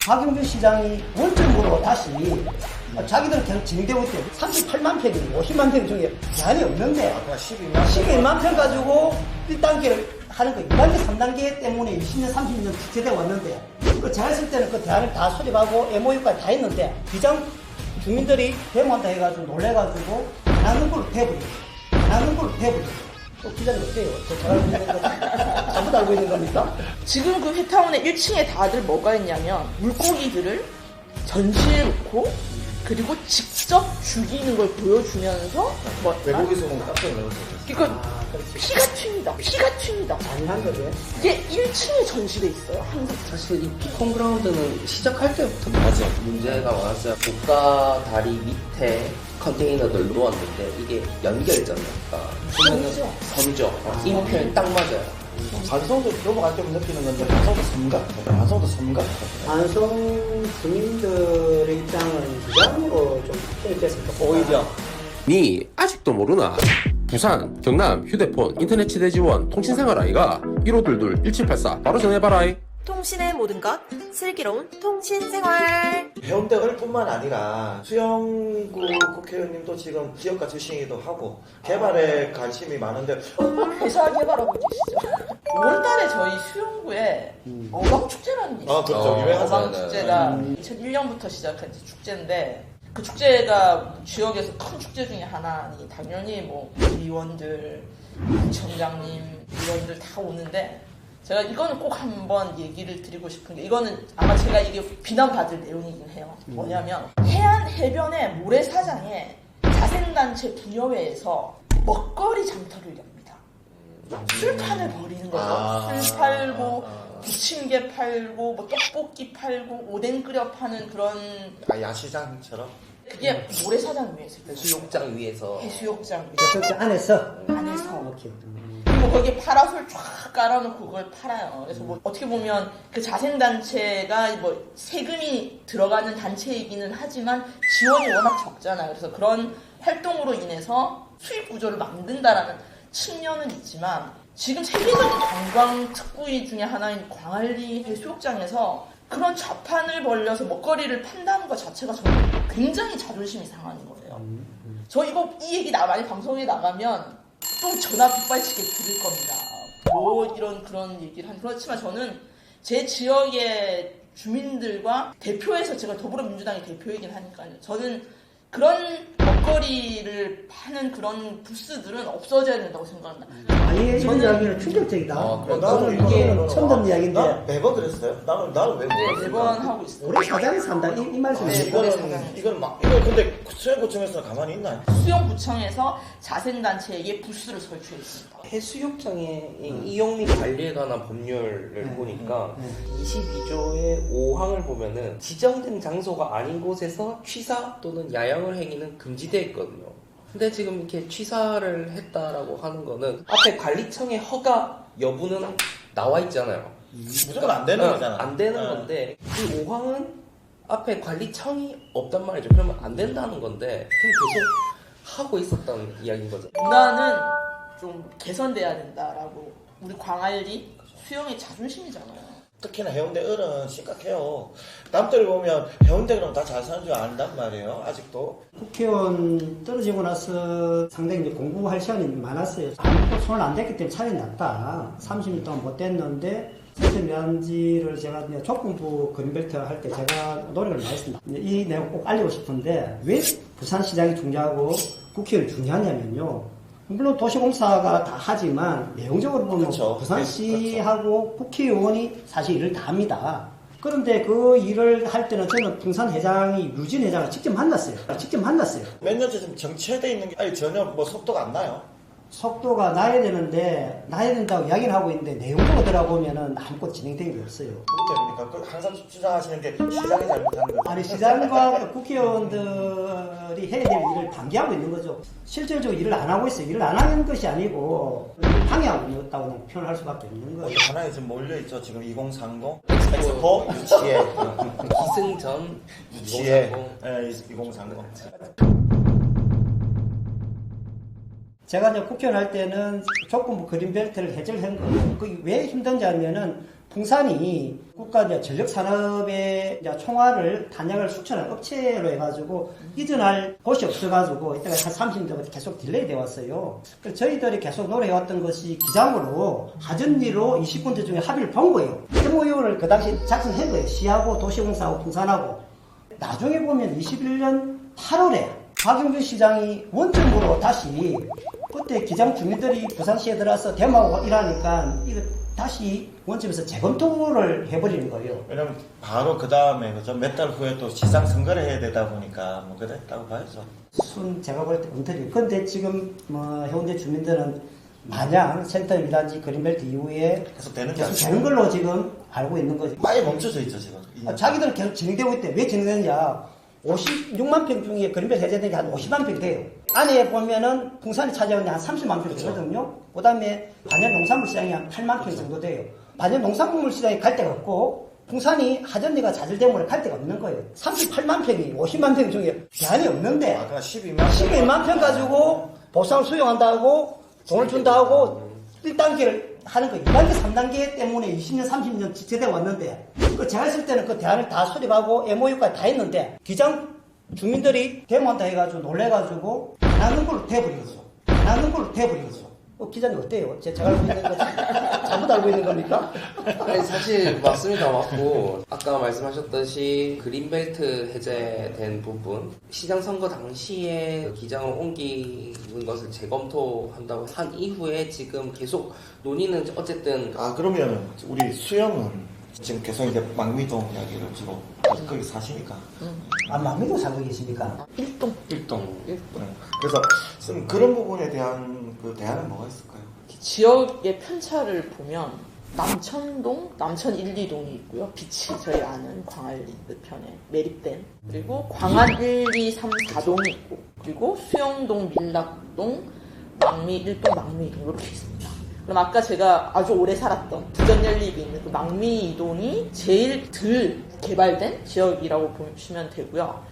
박영준 시장이 원점으로 다시 자기들은 그냥 진행되고 있대. 38만 평이고 50만 평 중에 제한이 없는데 12만 평 가지고 1단계를 하는 거 2단계, 3단계 때문에 20년, 30년 지체되어 왔는데 그 제가 했을 때는 그 대안을 다 수립하고 MOU까지 다 했는데 비장 주민들이 대모한다 해가지고 놀래가지고 안 하는 걸로 돼버리고 안 하는 걸로 돼버리고 또 기자님 어때요? 저 알고 있는 거 잘못 알고 있는 겁니까? 지금 그 회타운의 1층에 다들 뭐가 있냐면 물고기들을 전시해 놓고 그리고 직접 죽이는 걸 보여주면서 뭐 외국에서 보면 깜짝 놀랐어요. 이거 피가 튑니다. 피가 튑니다. 잔인한 거죠. 이게 1층에 전시돼 있어요. 항상. 사실 이 피컨그라운드는 시작할 때부터 맞아. 문제가 많았어요. 고가 다리 밑에 컨테이너들 놓았는데 이게 연결점이니까 섬이죠. 섬죠. 이 표현이 딱 맞아요. 반성도 넘어갈 때부터 느끼는 건데 반성도 섬 같아. 반성도 섬 같아. 반송 주민들의 입장은 주장으로 좀 편입됐습니다. 오히려. 니 아직도 모르나? 부산, 경남, 휴대폰, 인터넷 치대 지원, 통신생활 아이가 1522-1784 바로 전해봐라. 통신의 모든 것, 슬기로운 통신생활. 해운대을 뿐만 아니라 수영구 국회의원님도 지금 지역가 출신이기도 하고 개발에 관심이 많은데 회사 개발하고 계시죠. 5월달에 저희 수영구에 어방축제라는 게 있어요. 아 그렇죠. 유명하죠. 어방축제가 2001년부터 시작한 축제인데 그 축제가 지역에서 큰 축제 중에 하나니 당연히 뭐 의원들, 구청장님, 의원들 다 오는데 제가 이거는 꼭 한번 얘기를 드리고 싶은 게 이거는 아마 제가 이게 비난받을 내용이긴 해요. 뭐냐면 해안 해변의 모래사장에 자생단체 부녀회에서 먹거리 장터를 엽니다. 술판을 벌이는 거죠. 술 팔고 부침개 팔고 뭐 떡볶이 팔고 오뎅 끓여 파는 그런 야시장처럼. 그게 모래사장 위에서 있어요. 수욕장 위에서 해수욕장 위에서 저 안에서. 안에서 오케이. 그리고 거기에 파라솔 쫙 깔아놓고 그걸 팔아요. 그래서 뭐 어떻게 보면 그 자생단체가 뭐 세금이 들어가는 단체이기는 하지만 지원이 워낙 적잖아요. 그래서 그런 활동으로 인해서 수입 구조를 만든다라는 측면은 있지만 지금 세계적인 관광 특구이 중에 하나인 광안리 해수욕장에서 그런 좌판을 벌려서 먹거리를 판다는 것 자체가 저는 굉장히 자존심이 상하는 거예요. 저 이거 이 얘기 많이 방송에 나가면 또 전화 빗발치게 들을 겁니다. 뭐 이런 그런 얘기를 한 그렇지만 저는 제 지역의 주민들과 대표에서 제가 더불어민주당의 대표이긴 하니까요. 저는 그런 먹거리를 파는 그런 부스들은 없어져야 된다고 생각합니다. 아예 이런 이야기는 충격적이다. 그래. 나도 이게 처음 듣는 이야기인데 나 매번 그랬어요. 나는 왜 네, 그랬어? 매번 하고 있어요. 우리 사장이 산다 이 말씀이 네. 이건 근데 수영구청에서 가만히 있나? 수영구청에서 자생단체에게 부스를 설치했습니다. 해수욕장의 이용 및 관리에 관한 법률을 보니까 22조의 5항을 보면은 지정된 장소가 아닌 곳에서 취사 또는 야영을 행위는 금지되어 있거든요. 근데 지금 이렇게 취사를 했다라고 하는 거는 앞에 관리청의 허가 여부는 나와 있잖아요. 무조건 안 되는 거잖아. 안 되는 건데 이 5항은 앞에 관리청이 없단 말이죠. 그러면 안 된다는 건데 그럼 계속 하고 있었던 이야기인 거죠. 문화는 좀 개선돼야 된다라고 우리 광안리 수영의 자존심이잖아요. 특히나 해운대 을은 심각해요. 남들 보면 해운대 그럼 다 잘 사는 줄 안단 말이에요. 아직도. 국회의원 떨어지고 나서 상당히 이제 공부할 시간이 많았어요. 아무것도 손을 안 댔기 때문에 차이 났다. 30일 동안 못 댔는데 선생면지를 제가 이제 조건부 그린벨트 할 때 제가 노력을 많이 했습니다. 이 내용 꼭 알리고 싶은데 왜 부산시장이 중요하고 국회의원이 중요하냐면요. 물론 도시공사가 다 하지만 내용적으로 보면 그렇죠. 부산시하고 국회의원이 사실 일을 다 합니다. 그런데 그 일을 할 때는 저는 풍산회장이 유진 회장을 직접 만났어요. 몇 년째 좀 정체돼 있는 게 아니 전혀 뭐 속도가 안 나요. 속도가 나야 되는데 나야 된다고 이야기는 하고 있는데 내용적으로 들어보면은 아무것도 진행된 게 없어요. 그렇게 그러니까 항상 주장하시는 게 시장이 잘못한 거죠. 아니 시장과 국회의원들이 해야 될 일을 방기하고 있는 거죠. 실질적으로 일을 안 하고 있어요. 일을 안 하는 것이 아니고 방해하고 있다고 표현할 수밖에 없는 거예요. 하나에 지금 몰려있죠. 지금 2030 엑스포 유치에 기승전 유치에 2030 2030 제가 이제 국회의원 할 때는 조건부 그린벨트를 해제를 한 거예요. 그게 왜 힘든지 하면은 풍산이 국가 이제 전력 산업의 이제 총알을 단약을 수출할 업체로 해가지고 이전할 곳이 없어가지고 이때가 한 30년부터 계속 딜레이 되어 왔어요. 그래서 저희들이 계속 노력해왔던 것이 기장으로 하전리로 20군데 중에 합의를 본 거예요. MOU를 그 당시 작성한 거예요. 시하고 도시공사하고 풍산하고. 나중에 보면 21년 8월에 박영준 시장이 원점으로 다시 그때 기장 주민들이 부산시에 들어와서 대모하고 이러니까 이거 다시 원점에서 재검토를 해버리는 거예요. 왜냐면 바로 그 다음에 몇 달 후에 또 시장 선거를 해야 되다 보니까 뭐 그랬다고 봐야죠. 제가 볼 때 엉터리. 근데 지금 해운대 주민들은 마냥 센터 1단지 그린벨트 이후에 계속 되는 게 계속 아니죠. 되는 걸로 지금 알고 있는 거지. 많이 멈춰져 있죠 지금. 자기들은 계속 진행되고 있대. 왜 진행되느냐? 56만 평 중에 그린벨트 해제된 게 한 50만 평 돼요. 안에 보면은 풍산이 차지하는 게 한 30만 평 되거든요. 그 다음에 반야 농산물 시장이 한 8만 평 정도 돼요. 반야 농산물 시장에 갈 데가 없고 풍산이 하전리가 자질대문에 갈 데가 없는 거예요. 38만 평이 50만 평 중에 대안이 없는데 아까 12만 평 가지고 보상을 수용한다고 돈을 준다고 1단계를 하는 거 2단계, 3단계 때문에 20년, 30년 지체돼 왔는데 제가 있을 때는 그 대안을 다 수립하고 MOU까지 다 했는데 기장 주민들이 데모한다 해가지고 놀래가지고 안 하는 걸로 돼버렸어. 안 하는 걸로 돼버렸어. 기자님 어때요? 제가 알고 있는 거 잘못 알고 있는 겁니까? 아니, 사실 맞습니다. 맞고 아까 말씀하셨듯이 그린벨트 해제된 부분 시장 선거 당시에 기장을 옮기는 것을 재검토한다고 한 이후에 지금 계속 논의는 어쨌든 그러면 우리 수영은 지금 계속 이제 망미동 이야기를 주로 거기 사시니까. 망미도 살고 계십니까? 일동. 네. 그래서 지금 그런 부분에 대한 그 대안은 뭐가 있을까요? 지역의 편차를 보면 남천동, 남천 1, 2동이 있고요. 빛이 저희 아는 광안리 끝편에 매립된. 그리고 광안 1, 2, 3, 4동이 있고 그리고 수영동, 밀락동, 망미 1동, 망미 2동 이렇게 있습니다. 그럼 아까 제가 아주 오래 살았던 부전 연립이 있는 그 망미 2동이 제일 덜 개발된 지역이라고 보시면 되고요.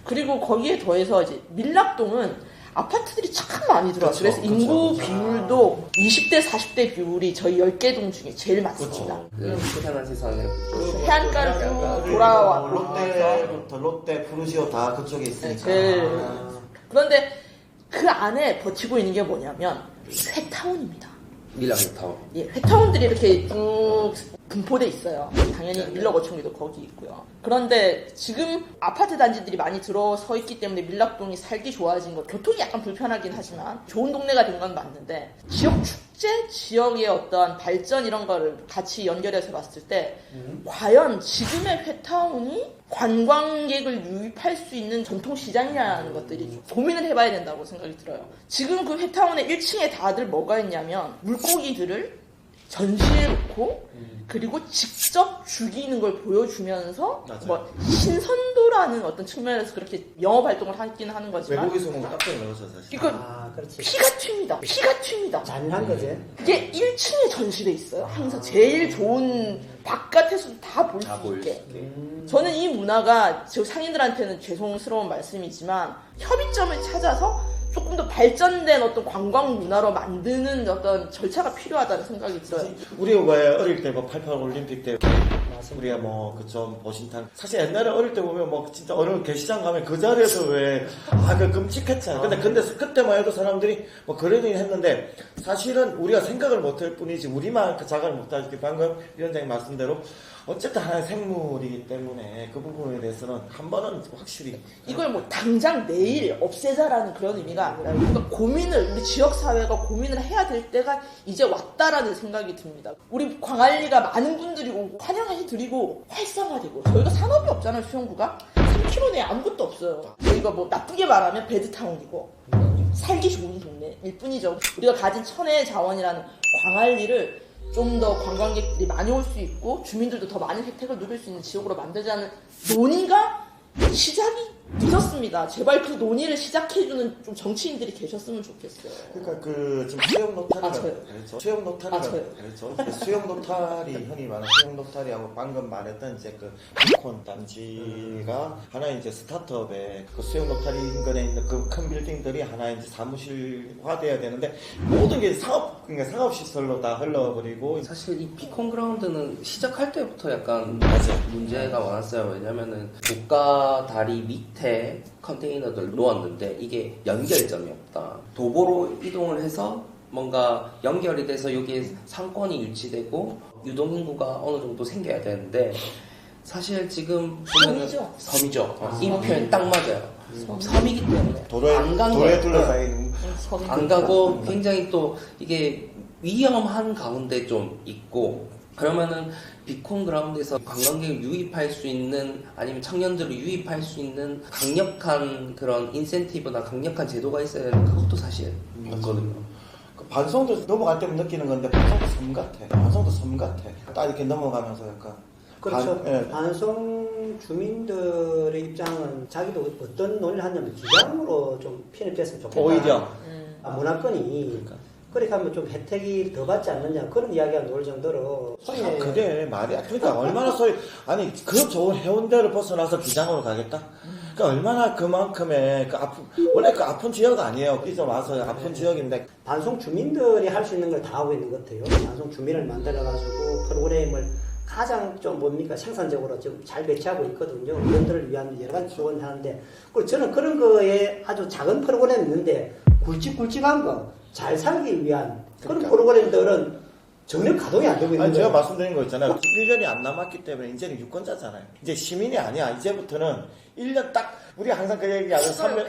그리고 거기에 더해서 이제 밀락동은 아파트들이 참 많이 들어왔어요. 그래서 인구 비율도 20대, 40대 비율이 저희 10개 동 중에 제일 많습니다. 희한한 세상에 해안가를 쭉 돌아와. 롯데부터 롯데, 푸르시오 다 그쪽에 있으니까. 그런데 그 안에 버티고 있는 게 뭐냐면 회타운입니다. 밀락타운. 예, 회타운들이 이렇게 쭉 분포돼 있어요. 당연히 밀락어촌리도 거기 있고요. 그런데 지금 아파트 단지들이 많이 들어서 있기 때문에 밀락동이 살기 좋아진 거, 교통이 약간 불편하긴 하지만 좋은 동네가 된 건 맞는데 지역 축제, 지역의 어떤 발전 이런 거를 같이 연결해서 봤을 때 과연 지금의 회타운이 관광객을 유입할 수 있는 전통시장이라는 것들이 고민을 해봐야 된다고 생각이 들어요. 지금 그 회타운의 1층에 다들 뭐가 있냐면 물고기들을 전시해 놓고 그리고 직접 죽이는 걸 보여주면서 뭐 신선도라는 어떤 측면에서 그렇게 영업 활동을 하긴 하는 거지만 외국에서 보면 깜짝 놀랐어 사실. 이거 그렇지. 피가 튑니다. 피가 튑니다. 잔인한 거지. 이게 1층에 전시돼 있어요. 항상 제일 좋은 바깥에서도 다 볼 수 있게. 저는 이 문화가 지금 상인들한테는 죄송스러운 말씀이지만 협의점을 찾아서 조금 더 발전된 어떤 관광 문화로 만드는 어떤 절차가 필요하다는 생각이 들어요. 우리가 왜 어릴 때 뭐 88 올림픽 때 우리가 뭐 그좀 보신탕 사실 옛날에 어릴 때 보면 뭐 진짜 어느 게시장 가면 그 자리에서 왜 그 끔찍했잖아. 근데 그때만 해도 사람들이 뭐 그러긴 했는데 사실은 우리가 생각을 못할 뿐이지 우리만 그 자각을 못하지. 방금 위원장님 말씀대로 어쨌든 하나의 생물이기 때문에 그 부분에 대해서는 한 번은 확실히 이걸 뭐 당장 내일 없애자라는 그런 의미가 아니라 우리가 고민을 우리 지역 사회가 고민을 해야 될 때가 이제 왔다라는 생각이 듭니다. 우리 광안리가 많은 분들이 오고 환영해 드리고 활성화되고 저희가 산업이 없잖아요. 수영구가 3km 내에 아무것도 없어요. 저희가 뭐 나쁘게 말하면 베드타운이고 살기 좋은 동네일 뿐이죠. 우리가 가진 천혜의 자원이라는 광안리를 좀 더 관광객들이 많이 올 수 있고 주민들도 더 많은 혜택을 누릴 수 있는 지역으로 만들자는 논의가 시작이 늦었습니다. 제발 그 논의를 시작해주는 좀 정치인들이 계셨으면 좋겠어요. 그러니까 그 지금 수영 노탈이라고 저요. 그랬죠. 수영 노탈이라고 저요. 그랬죠. 그 수영 노탈이 흔히 말하는 수영 노탈이하고 방금 말했던 이제 그 비콘 단지가 하나의 이제 스타트업에 그 수영 노탈이 인근에 있는 그 큰 빌딩들이 하나의 이제 사무실화돼야 되는데 모든 게 그러니까 상업 시설로 다 흘러버리고 사실 이 비콘 그라운드는 시작할 때부터 약간 맞아요. 문제가 많았어요. 왜냐면은 고가 다리 밑에 컨테이너들 놓았는데 이게 연결점이 없다. 도보로 이동을 해서 뭔가 연결이 돼서 여기에 상권이 유치되고 유동인구가 어느 정도 생겨야 되는데 사실 지금 보면은 섬이죠. 이 표현 딱 맞아요. 섬이기 때문에 도로에 둘러싸여 있는 안 가고 굉장히 또 이게 위험한 가운데 좀 있고 그러면은 비콘 그라운드에서 관광객을 유입할 수 있는 아니면 청년들을 유입할 수 있는 강력한 그런 인센티브나 강력한 제도가 있어야 되는 그것도 사실 없거든요. 그 반송도 넘어갈 때면 느끼는 건데 반송도 섬 같아. 반송도 섬 같아. 딱 이렇게 넘어가면서 약간 그렇죠. 예. 반송 주민들의 입장은 자기도 어떤 논의를 하냐면 기장으로 좀 편입됐으면 좋겠다. 오히려 문화권이 그렇게 하면 좀 혜택이 더 받지 않느냐 그런 이야기가 나올 정도로 손에 그게 말이야. 그러니까 얼마나 아니 그 좋은 해운대를 벗어나서 기장으로 가겠다. 그러니까 얼마나 그만큼의 원래 그 아픈 지역 아니에요. 이제 와서 아픈 지역인데 반송 주민들이 할 수 있는 걸 다 하고 있는 것 같아요. 반송 주민을 만들어가지고 프로그램을 가장 좀 뭡니까 생산적으로 좀 잘 배치하고 있거든요. 이분들을 위한 여러 가지 지원을 하는데 그리고 저는 그런 거에 아주 작은 프로그램이 있는데 굵직굵직한 거 잘 살기 위한 그런 그러니까. 프로그램들은 전혀 가동이 안 되고 있는 아니, 제가 거예요. 말씀드린 거 있잖아요. 1년이 안 남았기 때문에 이제는 유권자잖아요. 이제 시민이 아니야. 이제부터는 1년 딱 우리 항상 그 얘기하는 3년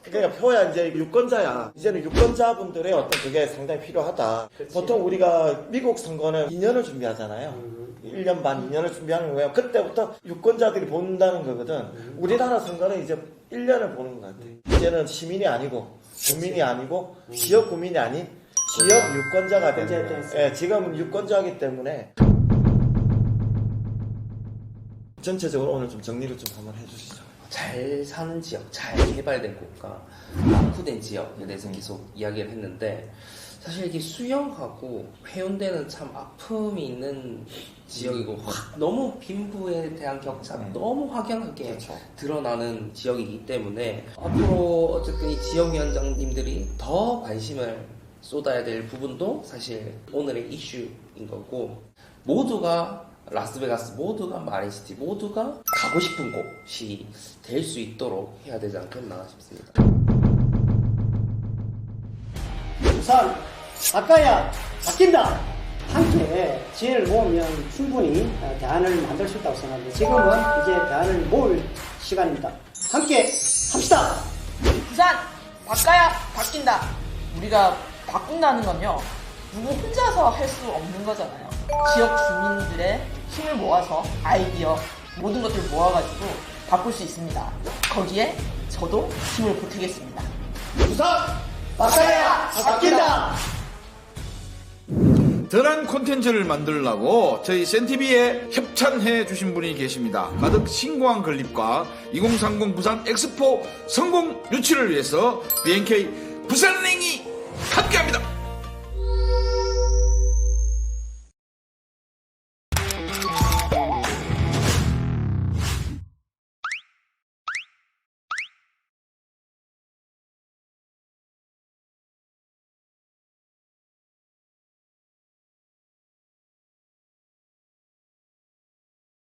그러니까 표야 이제 유권자야. 이제는 유권자분들의 어떤 그게 상당히 필요하다. 그렇지. 보통 우리가 미국 선거는 2년을 준비하잖아요. 1년 반, 2년을 준비하는 거예요. 그때부터 유권자들이 본다는 거거든. 우리나라 선거는 이제 1년을 보는 것 같아. 이제는 시민이 아니고 국민이 아니고 지역 국민이 아닌 지역 유권자가 되는 거예요. 예, 지금은 유권자이기 때문에 전체적으로 오늘 좀 정리를 좀 한번 해주시죠. 잘 사는 지역, 잘 개발된 국가, 낙후된 지역에 대해서 계속 이야기를 했는데 사실 이게 수영하고 해운대는 참 아픔이 있는 지역이고 너무 빈부에 대한 격차가 너무 확연하게 그렇죠. 드러나는 지역이기 때문에 앞으로 어쨌든 이 지역위원장님들이 더 관심을 쏟아야 될 부분도 사실 오늘의 이슈인 거고 모두가 라스베가스, 모두가 마린시티, 모두가 가고 싶은 곳이 될 수 있도록 해야 되지 않겠나 싶습니다. 우선 바꿔야 바뀐다. 함께 지혜를 모으면 충분히 대안을 만들 수 있다고 생각합니다. 지금은 이제 대안을 모을 시간입니다. 함께 합시다. 부산 바꿔야 바뀐다. 우리가 바꾼다는 건요 누구 혼자서 할 수 없는 거잖아요. 지역 주민들의 힘을 모아서 아이디어 모든 것들을 모아가지고 바꿀 수 있습니다. 거기에 저도 힘을 보태겠습니다. 우선 바꿔야 바뀐다. 더 나은 콘텐츠를 만들려고 저희 센티비에 협찬해 주신 분이 계십니다. 가덕 신공항 건립과 2030 부산 엑스포 성공 유치를 위해서 BNK 부산은행이 함께합니다.